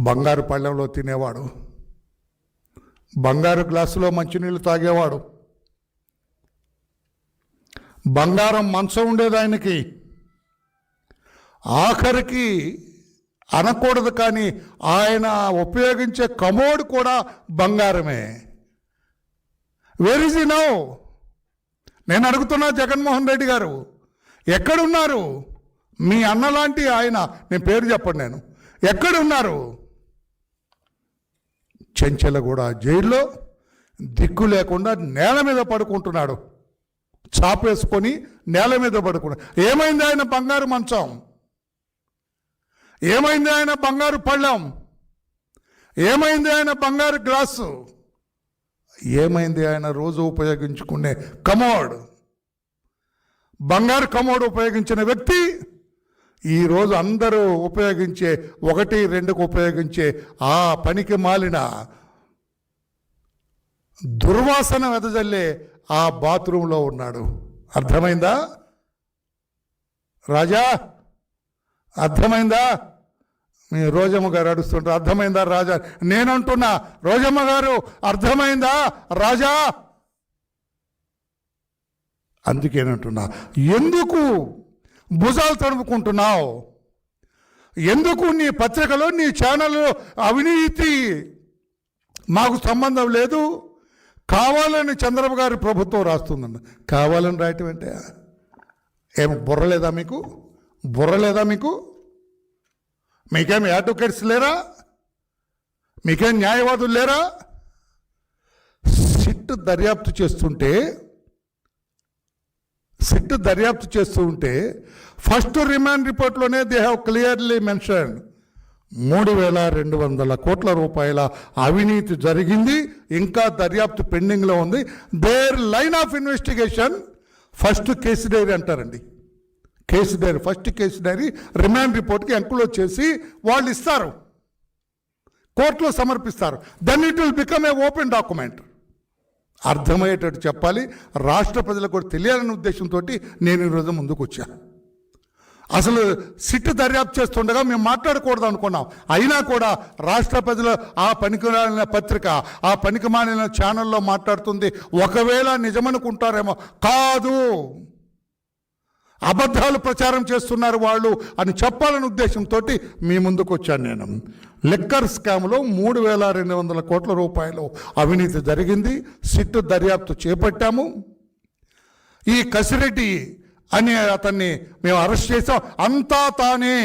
బంగారు పళ్ళెంలో తినేవాడు, బంగారు గ్లాసులో మంచినీళ్ళు తాగేవాడు, బంగారం మంచం ఉండేది ఆయనకి. ఆఖరికి అనకూడదు కానీ ఆయన ఉపయోగించే కమోడ్ కూడా బంగారమే. Where is he now? నేను అడుగుతున్నా, జగన్మోహన్ రెడ్డి గారు ఎక్కడున్నారు? మీ అన్నలాంటి ఆయన, నేను పేరు చెప్పండి, నేను ఎక్కడున్నారు? చెంచలగూడ జైల్లో దిక్కు లేకుండా నేల మీద పడుకుంటున్నాడు, చాపేసుకొని నేల మీద పడుకున్నాడు. ఏమైంది ఆయన బంగారు మంచం? ఏమైంది ఆయన బంగారు పళ్ళెం? ఏమైంది ఆయన బంగారు గ్లాసు? ఏమైంది ఆయన రోజు ఉపయోగించుకునే కమోడ్? బంగారు కమోడ్ ఉపయోగించిన వ్యక్తి ఈరోజు అందరూ ఉపయోగించే 1-2కు ఉపయోగించే ఆ పనికి మాలిన దుర్వాసన వెదజల్లే ఆ బాత్రూంలో ఉన్నాడు. అర్థమైందా రాజా? అర్థమైందా? మీ రోజమ్మ గారు అడుస్తుంటారు, అర్థమైందా రాజా? నేనంటున్నా, రోజమ్మ గారు అర్థమైందా రాజా? అందుకేనంటున్నా, ఎందుకు భుజాలు తడుపుకుంటున్నావు? ఎందుకు నీ పత్రికలో, నీ ఛానల్లో అవినీతి మాకు సంబంధం లేదు, కావాలని చంద్రబాబు గారి ప్రభుత్వం రాస్తుందన్న. కావాలని రాయటం అంటే ఏం బుర్రలేదా మీకు? బుర్రలేదా మీకు? మీకేం అడ్వకేట్స్ లేరా? మీకేం న్యాయవాదులు లేరా? సిట్ దర్యాప్తు చేస్తూ ఉంటే ఫస్ట్ రిమాండ్ రిపోర్ట్లోనే దే హ్యావ్ క్లియర్లీ మెన్షన్ 3,200 కోట్ల రూపాయల అవినీతి జరిగింది, ఇంకా దర్యాప్తు పెండింగ్లో ఉంది. There line of investigation first case diary అంటారండి. Case diary, first case diary remand రిపోర్ట్కి ఎంక్లోజ్ చేసి వాళ్ళు ఇస్తారు, కోర్టులో సమర్పిస్తారు. Then it will become a open document. అర్థమయ్యేటట్టు చెప్పాలి, రాష్ట్ర ప్రజలకు కూడా తెలియాలనే ఉద్దేశంతో నేను ఈరోజు ముందుకు వచ్చాను. అసలు సిట్ దర్యాప్తు చేస్తుండగా మేము మాట్లాడకూడదు అనుకున్నాం. అయినా కూడా రాష్ట్ర ప్రజలు ఆ పనికిమాలిన పత్రిక, ఆ పనికిమాలిన ఛానల్లో మాట్లాడుతుంది. ఒకవేళ నిజమనుకుంటారేమో, కాదు, అబద్ధాలు ప్రచారం చేస్తున్నారు వాళ్ళు అని చెప్పాలనే ఉద్దేశంతో మీ ముందుకు వచ్చాను నేను. లిక్కర్ స్కామ్లో 3,200 కోట్ల రూపాయలు అవినీతి జరిగింది. సిట్ దర్యాప్తు చేపట్టాము. ఈ కసిరెడ్డి అని అతన్ని మేము అరెస్ట్ చేసాం, అంతా తానే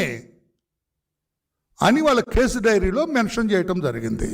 అని వాళ్ళ కేసు డైరీలో మెన్షన్ చేయటం జరిగింది.